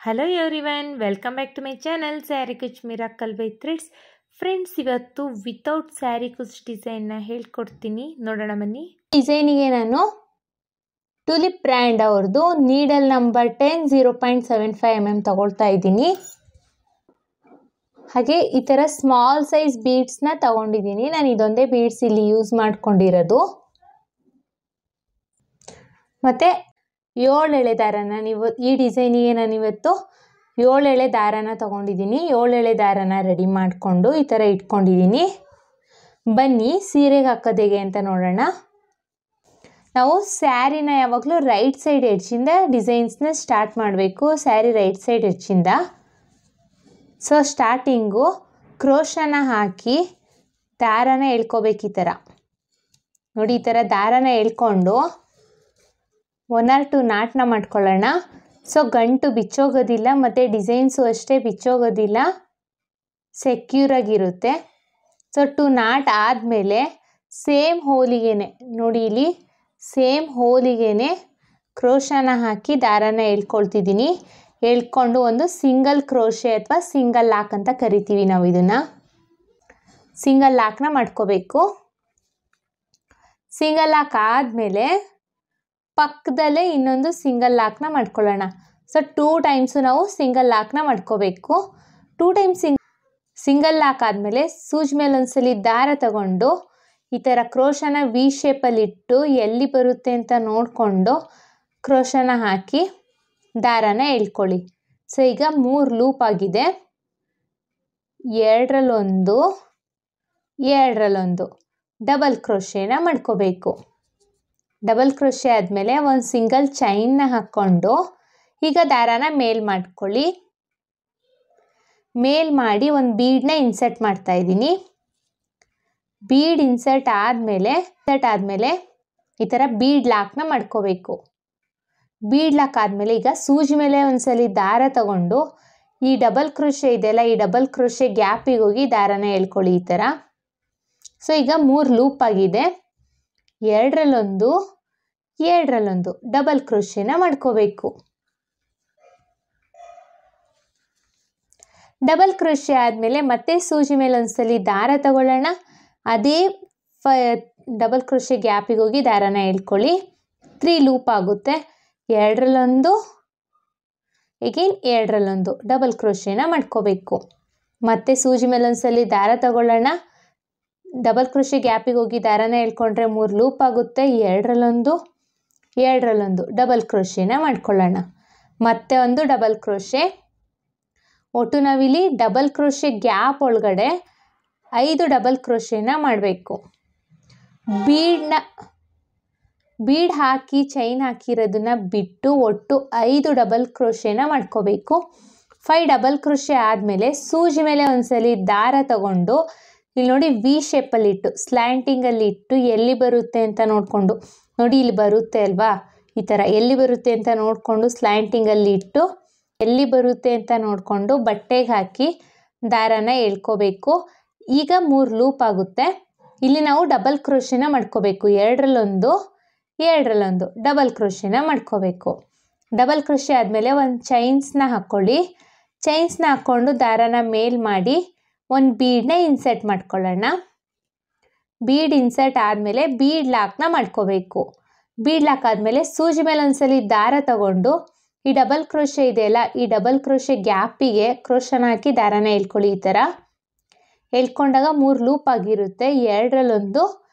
Hello everyone, welcome back to my channel saree kuch miracle by threads. Friends, ಇವತ್ತು without saree ಕುಚ್ ಡಿಸೈನ್ನ ಹೇಳ್ಕೊಡ್ತೀನಿ, ನೋಡೋಣ ಬನ್ನಿ. ಡಿಸೈನಿಗೆ ನಾನು ಟುಲಿಪ್ ಬ್ರ್ಯಾಂಡ್ ಅವ್ರದ್ದು ನೀಡಲ್ ನಂಬರ್ 10 0.75 mm ತಗೊಳ್ತಾ ಇದ್ದೀನಿ. ಹಾಗೆ ಈ ಥರ ಸ್ಮಾಲ್ ಸೈಜ್ ಬೀಡ್ಸ್ನ ತಗೊಂಡಿದ್ದೀನಿ. ನಾನು ಇದೊಂದೇ ಬೀಡ್ಸ್ ಇಲ್ಲಿ ಯೂಸ್ ಮಾಡ್ಕೊಂಡಿರೋದು. ಮತ್ತು 7 ಎಳೆ ದಾರನ ಈ ಡಿಸೈನಿಗೆ ನಾನಿವತ್ತು 7 ಎಳೆ ದಾರನ ತಗೊಂಡಿದ್ದೀನಿ. 7 ಎಳೆ ದಾರನ ರೆಡಿ ಮಾಡಿಕೊಂಡು ಈ ಥರ ಇಟ್ಕೊಂಡಿದ್ದೀನಿ. ಬನ್ನಿ ಸೀರೆಗೆ ಹಾಕೋದು ಹೇಗೆ ಅಂತ ನೋಡೋಣ. ನಾವು ಸ್ಯಾರಿನ ಯಾವಾಗಲೂ ರೈಟ್ ಸೈಡ್ ಎಡ್ಜಿಂದ ಡಿಸೈನ್ಸ್ನ ಸ್ಟಾರ್ಟ್ ಮಾಡಬೇಕು. ಸ್ಯಾರಿ ರೈಟ್ ಸೈಡ್ ಎಡ್ಜಿಂದ. ಸೊ ಸ್ಟಾರ್ಟಿಂಗು ಕ್ರೋಶನ ಹಾಕಿ ದಾರನ ಎಳ್ಕೊಬೇಕು. ಈ ಥರ ನೋಡಿ, ಈ ಥರ ದಾರನ ಎಳ್ಕೊಂಡು 1 or 2 ನಾಟ್ನ ಮಾಡ್ಕೊಳ್ಳೋಣ. ಸೊ ಗಂಟು ಬಿಚ್ಚೋಗೋದಿಲ್ಲ ಮತ್ತು ಡಿಸೈನ್ಸು ಅಷ್ಟೇ ಬಿಚ್ಚೋಗೋದಿಲ್ಲ, ಸೆಕ್ಯೂರಾಗಿರುತ್ತೆ. ಸೊ 2 ನಾಟ್ ಆದಮೇಲೆ ಸೇಮ್ ಹೋಲಿಗೆನೆ ನೋಡಿ, ಇಲ್ಲಿ ಸೇಮ್ ಹೋಲಿಗೆನೆ ಕ್ರೋಶನ ಹಾಕಿ ದಾರನ ಎಳ್ಕೊಳ್ತಿದ್ದೀನಿ. ಎಳ್ಕೊಂಡು ಒಂದು ಸಿಂಗಲ್ ಕ್ರೋಶೆ ಅಥವಾ ಸಿಂಗಲ್ ಲಾಕ್ ಅಂತ ಕರಿತೀವಿ ನಾವು ಇದನ್ನು. ಸಿಂಗಲ್ ಲಾಕ್ನ ಮಾಡ್ಕೋಬೇಕು. ಸಿಂಗಲ್ ಲಾಕ್ ಆದಮೇಲೆ ಪಕ್ಕದಲ್ಲೇ ಇನ್ನೊಂದು ಸಿಂಗಲ್ ಲಾಕ್ನ ಮಾಡ್ಕೊಳ್ಳೋಣ. ಸೊ 2 ಟೈಮ್ಸು ನಾವು ಸಿಂಗಲ್ ಲಾಕ್ನ ಮಾಡ್ಕೋಬೇಕು. 2 ಟೈಮ್ಸ್ ಸಿಂಗಲ್ ಲಾಕ್ ಆದಮೇಲೆ ಸೂಜಿ ಮೇಲೆ ಒಂದ್ಸಲಿ ದಾರ ತಗೊಂಡು ಈ ಥರ ಕ್ರೋಶನ ವಿ ಶೇಪಲ್ಲಿ ಇಟ್ಟು ಎಲ್ಲಿ ಬರುತ್ತೆ ಅಂತ ನೋಡಿಕೊಂಡು ಕ್ರೋಶನ ಹಾಕಿ ದಾರನ ಎಳ್ಕೊಳ್ಳಿ. ಸೊ ಈಗ 3 ಲೂಪ್ ಆಗಿದೆ. 2ರಲ್ಲೊಂದು, 2ರಲ್ಲೊಂದು ಡಬಲ್ ಕ್ರೋಶೆನ ಮಾಡ್ಕೋಬೇಕು. ಡಬಲ್ ಕ್ರೋಶೆ ಆದಮೇಲೆ ಒಂದು ಸಿಂಗಲ್ ಚೈನ್ನ ಹಾಕ್ಕೊಂಡು ಈಗ ದಾರಾನ ಮೇಲ್ ಮಾಡ್ಕೊಳ್ಳಿ. ಮೇಲ್ ಮಾಡಿ ಒಂದು ಬೀಡನ್ನ ಇನ್ಸರ್ಟ್ ಮಾಡ್ತಾ ಇದ್ದೀನಿ. ಬೀಡ್ ಇನ್ಸರ್ಟ್ ಆದಮೇಲೆ ಈ ಥರ ಬೀಡ್ ಲಾಕ್ನ ಮಾಡ್ಕೋಬೇಕು. ಬೀಡ್ ಲಾಕ್ ಆದಮೇಲೆ ಈಗ ಸೂಜಿ ಮೇಲೆ ಒಂದ್ಸಲಿ ದಾರ ತಗೊಂಡು ಈ ಡಬಲ್ ಕ್ರೋಶೆ ಇದೆಯಲ್ಲ, ಈ ಡಬಲ್ ಕ್ರೋಶೆ ಗ್ಯಾಪಿಗೆ ಹೋಗಿ ದಾರನ ಎಳ್ಕೊಳ್ಳಿ ಈ ಥರ. ಸೊ ಈಗ 3 ಲೂಪ್ ಆಗಿದೆ. 2ರಲ್ಲೊಂದು, 2ರಲ್ಲೊಂದು ಡಬಲ್ ಕ್ರೋಶೆನ ಮಾಡ್ಕೋಬೇಕು. ಡಬಲ್ ಕ್ರೋಶೆ ಆದಮೇಲೆ ಮತ್ತೆ ಸೂಜಿ ಮೇಲೆ ಒಂದ್ಸಲಿ ದಾರ ತಗೊಳ್ಳೋಣ. ಅದೇ ಡಬಲ್ ಕ್ರೋಶೆ ಗ್ಯಾಪಿಗೆ ಹೋಗಿ ದಾರನ ಎಳ್ಕೊಳ್ಳಿ. 3 ಲೂಪ್ ಆಗುತ್ತೆ. 2ರಲ್ಲೊಂದು, ಎಗೇನ್ 2ರಲ್ಲೊಂದು ಡಬಲ್ ಕ್ರೋಶೆನ ಮಾಡ್ಕೋಬೇಕು. ಮತ್ತೆ ಸೂಜಿ ಮೇಲೆ ಒಂದ್ಸಲಿ ದಾರ ತಗೊಳ್ಳೋಣ. ಡಬಲ್ ಕ್ರೋಶೆ ಗ್ಯಾಪಿಗೆ ಹೋಗಿ ದಾರನ ಎಳ್ಕೊಂಡ್ರೆ 3 ಲೂಪ್ ಆಗುತ್ತೆ. 2ರಲ್ಲೊಂದು, 2ರಲ್ಲೊಂದು ಡಬಲ್ ಕ್ರೋಶೆನ ಮಾಡ್ಕೊಳ್ಳೋಣ. ಮತ್ತೆ ಒಂದು ಡಬಲ್ ಕ್ರೋಶೆ. ಒಟ್ಟು ನಾವಿಲ್ಲಿ ಡಬಲ್ ಕ್ರೋಶೆ ಗ್ಯಾಪ್ ಒಳಗಡೆ 5 ಡಬಲ್ ಕ್ರೋಶೆನ ಮಾಡಬೇಕು. ಬೀಡ್ ಹಾಕಿ ಚೈನ್ ಹಾಕಿರೋದನ್ನ ಬಿಟ್ಟು ಒಟ್ಟು 5 ಡಬಲ್ ಕ್ರೋಶೆನ ಮಾಡ್ಕೋಬೇಕು. 5 ಡಬಲ್ ಕ್ರೋಶೆ ಆದಮೇಲೆ ಸೂಜಿ ಮೇಲೆ ಒಂದ್ಸಲಿ ದಾರ ತಗೊಂಡು ಇಲ್ಲಿ ನೋಡಿ ವಿ ಶೇಪಲ್ಲಿ ಇಟ್ಟು ಸ್ಲ್ಯಾಂಟಿಂಗಲ್ಲಿ ಇಟ್ಟು ಎಲ್ಲಿ ಬರುತ್ತೆ ಅಂತ ನೋಡಿಕೊಂಡು ನೋಡಿ, ಇಲ್ಲಿ ಬರುತ್ತೆ ಅಲ್ವಾ, ಈ ಥರ ಎಲ್ಲಿ ಬರುತ್ತೆ ಅಂತ ನೋಡಿಕೊಂಡು ಸ್ಲ್ಯಾಂಟಿಂಗಲ್ಲಿ ಇಟ್ಟು ಎಲ್ಲಿ ಬರುತ್ತೆ ಅಂತ ನೋಡಿಕೊಂಡು ಬಟ್ಟೆಗೆ ಹಾಕಿ ದಾರನ ಎಳ್ಕೋಬೇಕು. ಈಗ 3 ಲೂಪ್ ಆಗುತ್ತೆ. ಇಲ್ಲಿ ನಾವು ಡಬಲ್ ಕ್ರೋಶೆನ ಮಾಡ್ಕೋಬೇಕು. 2ರಲ್ಲೊಂದು, 2ರಲ್ಲೊಂದು ಡಬಲ್ ಕ್ರೋಶೆನ ಮಾಡ್ಕೋಬೇಕು. ಡಬಲ್ ಕ್ರೋಶೆ ಆದಮೇಲೆ ಒಂದು ಚೈನ್ಸ್ನ ಹಾಕ್ಕೊಳ್ಳಿ. ಚೈನ್ಸ್ನ ಹಾಕ್ಕೊಂಡು ದಾರನ ಮೇಲ್ ಮಾಡಿ ಒಂದು ಬೀಡನ್ನ ಇನ್ಸರ್ಟ್ ಮಾಡ್ಕೊಳ್ಳೋಣ. ಬೀಡ್ ಇನ್ಸರ್ಟ್ ಆದಮೇಲೆ ಬೀಡ್ ಲಾಕ್ನ ಮಾಡ್ಕೋಬೇಕು. ಬೀಡ್ ಲಾಕ್ ಆದಮೇಲೆ ಸೂಜಿ ಮೇಲೆ ಒಂದ್ಸಲಿ ದಾರ ತಗೊಂಡು ಈ ಡಬಲ್ ಕ್ರೋಶೆ ಇದೆಯಲ್ಲ, ಈ ಡಬಲ್ ಕ್ರೋಶೆ ಗ್ಯಾಪಿಗೆ ಕ್ರೋಶನ ಹಾಕಿ ದಾರನ ಎಳ್ಕೊಳ್ಳಿ. ಈ ಥರ ಎಳ್ಕೊಂಡಾಗ 3 ಲೂಪ್ ಆಗಿರುತ್ತೆ. 2ರಲ್ಲೊಂದು,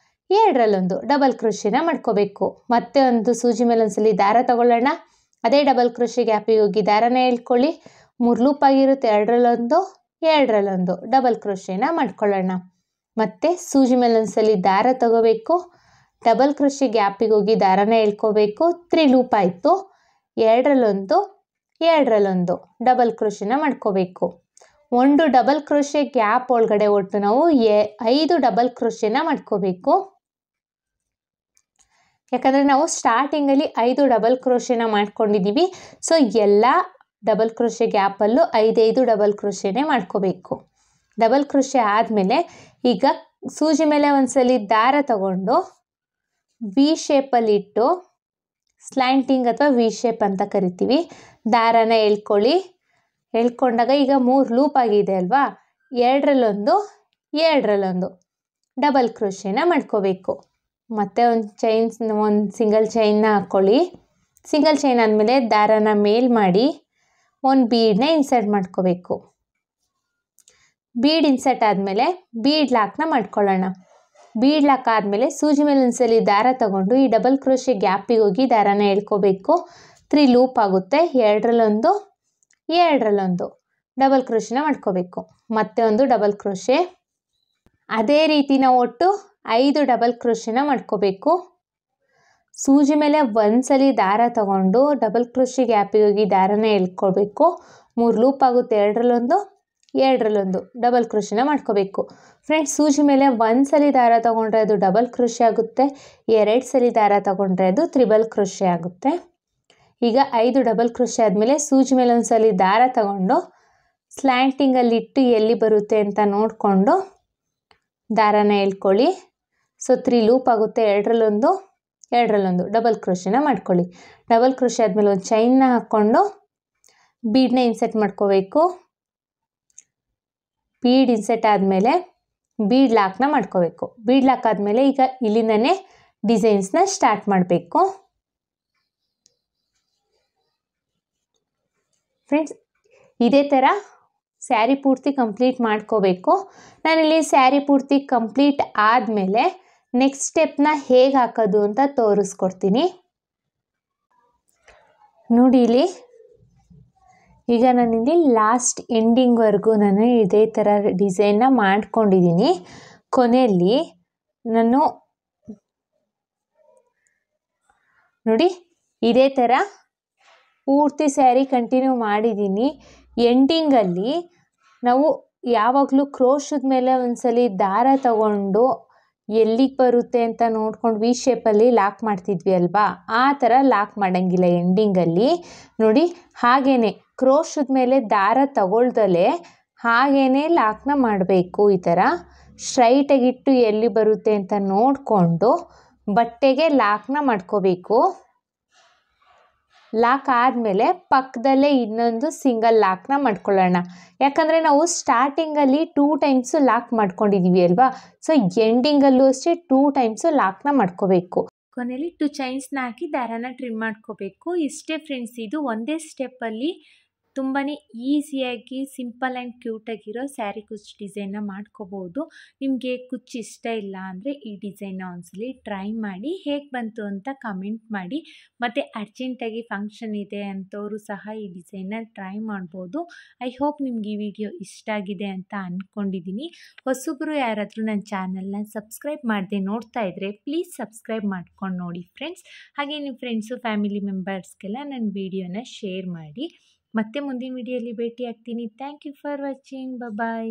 2ರಲ್ಲೊಂದು ಡಬಲ್ ಕ್ರೋಶೆನ ಮಾಡ್ಕೋಬೇಕು. ಮತ್ತೆ ಒಂದು ಸೂಜಿ ಮೇಲೆ ಒಂದ್ಸಲಿ ದಾರ ತಗೊಳ್ಳೋಣ. ಅದೇ ಡಬಲ್ ಕ್ರೋಶೆ ಗ್ಯಾಪಿಗೆ ಹೋಗಿ ದಾರನ ಎಳ್ಕೊಳ್ಳಿ. 3 ಲೂಪ್ ಆಗಿರುತ್ತೆ. 2ರಲ್ಲೊಂದು, 2ರಲ್ಲೊಂದು ಡಬಲ್ ಕ್ರೋಶೆನ ಮಾಡ್ಕೊಳ್ಳೋಣ. ಮತ್ತು ಸೂಜಿ ಮೇಲೆ ಒಂದ್ಸಲಿ ದಾರ ತಗೋಬೇಕು. ಡಬಲ್ ಕ್ರೋಶೆ ಗ್ಯಾಪಿಗೆ ಹೋಗಿ ದಾರನ ಎಳ್ಕೋಬೇಕು. 3 ಲೂಪ್ ಆಯಿತು. 2ರಲ್ಲೊಂದು, 2ರಲ್ಲೊಂದು ಡಬಲ್ ಕ್ರೋಶೆನ ಮಾಡ್ಕೋಬೇಕು. ಒಂದು ಡಬಲ್ ಕ್ರೋಶೆ ಗ್ಯಾಪ್ ಒಳಗಡೆ ಒಟ್ಟು ನಾವು 5 ಡಬಲ್ ಕ್ರೋಶೆನ ಮಾಡ್ಕೋಬೇಕು. ಯಾಕಂದರೆ ನಾವು ಸ್ಟಾರ್ಟಿಂಗಲ್ಲಿ 5 ಡಬಲ್ ಕ್ರೋಶೆನ ಮಾಡ್ಕೊಂಡಿದ್ದೀವಿ. ಸೊ ಎಲ್ಲ ಡಬಲ್ ಕ್ರೋಶೆ ಗ್ಯಾಪಲ್ಲೂ 5 ಡಬಲ್ ಕ್ರೋಶೆನೇ ಮಾಡ್ಕೋಬೇಕು. ಡಬಲ್ ಕ್ರೋಶೆ ಆದಮೇಲೆ ಈಗ ಸೂಜಿ ಮೇಲೆ ಒಂದ್ಸಲಿ ದಾರ ತಗೊಂಡು ವಿ ಶೇಪಲ್ಲಿ ಇಟ್ಟು ಸ್ಲ್ಯಾಂಟಿಂಗ್ ಅಥವಾ ವಿ ಶೇಪ್ ಅಂತ ಕರಿತೀವಿ ದಾರನ ಎಳ್ಕೊಳ್ಳಿ. ಹೇಳ್ಕೊಂಡಾಗ ಈಗ 3 ಲೂಪ್ ಆಗಿದೆ ಅಲ್ವಾ, 2ರಲ್ಲೊಂದು 2ರಲ್ಲೊಂದು ಡಬಲ್ ಕ್ರೋಶೆನ ಮಾಡ್ಕೋಬೇಕು. ಮತ್ತೆ ಒಂದು ಸಿಂಗಲ್ ಚೈನ್ನ ಹಾಕ್ಕೊಳ್ಳಿ. ಸಿಂಗಲ್ ಚೈನ್ ಆದಮೇಲೆ ದಾರನ ಮೇಲ್ ಮಾಡಿ ಒಂದು ಬೀಡನ್ನ ಇನ್ಸರ್ಟ್ ಮಾಡ್ಕೋಬೇಕು. ಬೀಡ್ ಇನ್ಸರ್ಟ್ ಆದಮೇಲೆ ಬೀಡ್ ಲಾಕ್ನ ಮಾಡ್ಕೊಳ್ಳೋಣ. ಬೀಡ್ ಲಾಕ್ ಆದಮೇಲೆ ಸೂಜಿ ಮೇಲೆ ಒಂದ್ಸಲಿ ದಾರ ತಗೊಂಡು ಈ ಡಬಲ್ ಕ್ರೋಶೆ ಗ್ಯಾಪಿಗೆ ಹೋಗಿ ದಾರನ ಎಳ್ಕೋಬೇಕು. 3 ಲೂಪ್ ಆಗುತ್ತೆ. 2ರಲ್ಲೊಂದು 2ರಲ್ಲೊಂದು ಡಬಲ್ ಕ್ರೋಶೆನ ಮಾಡ್ಕೋಬೇಕು. ಮತ್ತೆ ಒಂದು ಡಬಲ್ ಕ್ರೋಶೆ. ಅದೇ ರೀತಿ ನಾವು ಒಟ್ಟು 5 ಡಬಲ್ ಕ್ರೋಶೆನ ಮಾಡ್ಕೋಬೇಕು. ಸೂಜಿ ಮೇಲೆ ಒಂದ್ಸಲಿ ದಾರ ತಗೊಂಡು ಡಬಲ್ ಕ್ರೋಶೆ ಗ್ಯಾಪಿಗೆ ಹೋಗಿ ದಾರನ ಎಳ್ಕೊಳ್ಬೇಕು. 3 ಲೂಪ್ ಆಗುತ್ತೆ. 2ರಲ್ಲೊಂದು 2ರಲ್ಲೊಂದು ಡಬಲ್ ಕ್ರೋಶೆನ ಮಾಡ್ಕೋಬೇಕು. ಫ್ರೆಂಡ್ಸ್, ಸೂಜಿ ಮೇಲೆ ಒಂದ್ಸಲಿ ದಾರ ತಗೊಂಡ್ರೆ ಅದು ಡಬಲ್ ಕ್ರೋಶೆ ಆಗುತ್ತೆ. 2 ಸಲ ದಾರ ತಗೊಂಡ್ರೆ ಅದು ತ್ರಿಬಲ್ ಕ್ರೋಶೆ ಆಗುತ್ತೆ. ಈಗ 5 ಡಬಲ್ ಕ್ರೋಶೆ ಆದಮೇಲೆ ಸೂಜಿ ಮೇಲೆ ಒಂದ್ಸಲಿ ದಾರ ತಗೊಂಡು ಸ್ಲ್ಯಾಂಟಿಂಗಲ್ಲಿ ಇಟ್ಟು ಎಲ್ಲಿ ಬರುತ್ತೆ ಅಂತ ನೋಡಿಕೊಂಡು ದಾರನ ಎಳ್ಕೊಳ್ಳಿ. ಸೊ 3 ಲೂಪ್ ಆಗುತ್ತೆ. 2ರಲ್ಲೊಂದು 2ರಲ್ಲೊಂದು ಡಬಲ್ ಕ್ರೋಶೆನ ಮಾಡ್ಕೊಳ್ಳಿ. ಡಬಲ್ ಕ್ರೋಶೆ ಆದಮೇಲೆ ಒಂದು ಚೈನ್ನ ಹಾಕ್ಕೊಂಡು ಬೀಡನ್ನ ಇನ್ಸರ್ಟ್ ಮಾಡ್ಕೋಬೇಕು. ಬೀಡ್ ಇನ್ಸರ್ಟ್ ಆದಮೇಲೆ ಬೀಡ್ ಲಾಕ್ನ ಮಾಡ್ಕೋಬೇಕು. ಬೀಡ್ ಲಾಕ್ ಆದಮೇಲೆ ಈಗ ಇಲ್ಲಿಂದನೇ ಡಿಸೈನ್ಸ್ನ ಸ್ಟಾರ್ಟ್ ಮಾಡಬೇಕು. ಫ್ರೆಂಡ್ಸ್, ಇದೇ ಥರ ಸ್ಯಾರಿ ಪೂರ್ತಿ ಕಂಪ್ಲೀಟ್ ಮಾಡ್ಕೋಬೇಕು. ನಾನಿಲ್ಲಿ ಸ್ಯಾರಿ ಪೂರ್ತಿ ಕಂಪ್ಲೀಟ್ ಆದಮೇಲೆ ನೆಕ್ಸ್ಟ್ ಸ್ಟೆಪ್ನ ಹೇಗೆ ಹಾಕೋದು ಅಂತ ತೋರಿಸ್ಕೊಡ್ತೀನಿ. ನೋಡಿ ಇಲ್ಲಿ, ಈಗ ನಾನಿಲ್ಲಿ ಲಾಸ್ಟ್ ಎಂಡಿಂಗ್ವರೆಗೂ ನಾನು ಇದೇ ಥರ ಡಿಸೈನ್ನ ಮಾಡ್ಕೊಂಡಿದ್ದೀನಿ. ಕೊನೆಯಲ್ಲಿ ನಾನು ನೋಡಿ ಇದೇ ಥರ ಪೂರ್ತಿ ಸ್ಯಾರಿ ಕಂಟಿನ್ಯೂ ಮಾಡಿದ್ದೀನಿ. ಎಂಡಿಂಗಲ್ಲಿ ನಾವು ಯಾವಾಗಲೂ ಕ್ರೋಶದ ಮೇಲೆ ಒಂದ್ಸಲಿ ದಾರ ತಗೊಂಡು ಎಲ್ಲಿಗೆ ಬರುತ್ತೆ ಅಂತ ನೋಡ್ಕೊಂಡು ವಿ ಶೇಪಲ್ಲಿ ಲಾಕ್ ಮಾಡ್ತಿದ್ವಿ ಅಲ್ವಾ, ಆ ಥರ ಲಾಕ್ ಮಾಡೋಂಗಿಲ್ಲ ಎಂಡಿಂಗಲ್ಲಿ. ನೋಡಿ, ಹಾಗೇ ಕ್ರೋಶದ ಮೇಲೆ ದಾರ ತಗೊಳ್ದಲೇ ಹಾಗೇ ಲಾಕ್ನ ಮಾಡಬೇಕು. ಈ ಥರ ಸ್ಟ್ರೈಟಾಗಿಟ್ಟು ಎಲ್ಲಿ ಬರುತ್ತೆ ಅಂತ ನೋಡಿಕೊಂಡು ಬಟ್ಟೆಗೆ ಲಾಕ್ನ ಮಾಡ್ಕೋಬೇಕು. ಲಾಕ್ ಆದಮೇಲೆ ಪಕ್ಕದಲ್ಲೇ ಇನ್ನೊಂದು ಸಿಂಗಲ್ ಲಾಕ್ನ ಮಾಡ್ಕೊಳ್ಳೋಣ. ಯಾಕಂದರೆ ನಾವು ಸ್ಟಾರ್ಟಿಂಗಲ್ಲಿ 2 ಟೈಮ್ಸು ಲಾಕ್ ಮಾಡ್ಕೊಂಡಿದ್ದೀವಿ ಅಲ್ವಾ, ಸೊ ಎಂಡಿಂಗಲ್ಲೂ ಅಷ್ಟೇ 2 ಟೈಮ್ಸು ಲಾಕ್ನ ಮಾಡ್ಕೋಬೇಕು. ಕೊನೆಯಲ್ಲಿ 2 ಚೈನ್ಸ್ನ ಹಾಕಿ ದಾರನ ಟ್ರಿಮ್ ಮಾಡ್ಕೋಬೇಕು. ಇಷ್ಟೇ ಫ್ರೆಂಡ್ಸ್, ಇದು ಒಂದೇ ಸ್ಟೆಪ್ಪಲ್ಲಿ ತುಂಬಾ ಈಸಿಯಾಗಿ ಸಿಂಪಲ್ ಆ್ಯಂಡ್ ಕ್ಯೂಟಾಗಿರೋ ಸ್ಯಾರಿ ಕುಚ್ಚು ಡಿಸೈನ್ನ ಮಾಡ್ಕೋಬೋದು. ನಿಮಗೆ ಕುಚ್ಚು ಇಷ್ಟ ಇಲ್ಲ ಅಂದರೆ ಈ ಡಿಸೈನ್ನ ಒಂದ್ಸಲಿ ಟ್ರೈ ಮಾಡಿ ಹೇಗೆ ಬಂತು ಅಂತ ಕಮೆಂಟ್ ಮಾಡಿ. ಮತ್ತು ಅರ್ಜೆಂಟಾಗಿ ಫಂಕ್ಷನ್ ಇದೆ ಅಂಥವರು ಸಹ ಈ ಡಿಸೈನ್ನ ಟ್ರೈ ಮಾಡ್ಬೋದು. ಐ ಹೋಪ್ ನಿಮ್ಗೆ ಈ ವಿಡಿಯೋ ಇಷ್ಟ ಆಗಿದೆ ಅಂತ ಅಂದ್ಕೊಂಡಿದ್ದೀನಿ. ಹೊಸಬ್ರು ಯಾರಾದರೂ ನನ್ನ ಚಾನಲ್ನ ಸಬ್ಸ್ಕ್ರೈಬ್ ಮಾಡದೆ ನೋಡ್ತಾ ಇದ್ದರೆ ಪ್ಲೀಸ್ ಸಬ್ಸ್ಕ್ರೈಬ್ ಮಾಡ್ಕೊಂಡು ನೋಡಿ ಫ್ರೆಂಡ್ಸ್. ಹಾಗೆ ನಿಮ್ಮ ಫ್ರೆಂಡ್ಸು ಫ್ಯಾಮಿಲಿ ಮೆಂಬರ್ಸ್ಗೆಲ್ಲ ನನ್ನ ವಿಡಿಯೋನ ಶೇರ್ ಮಾಡಿ. ಮತ್ತೆ ಮುಂದಿನ ವಿಡಿಯೋಲಿ ಭೇಟಿ ಆಗ್ತೀನಿ. Thank you for watching. Bye.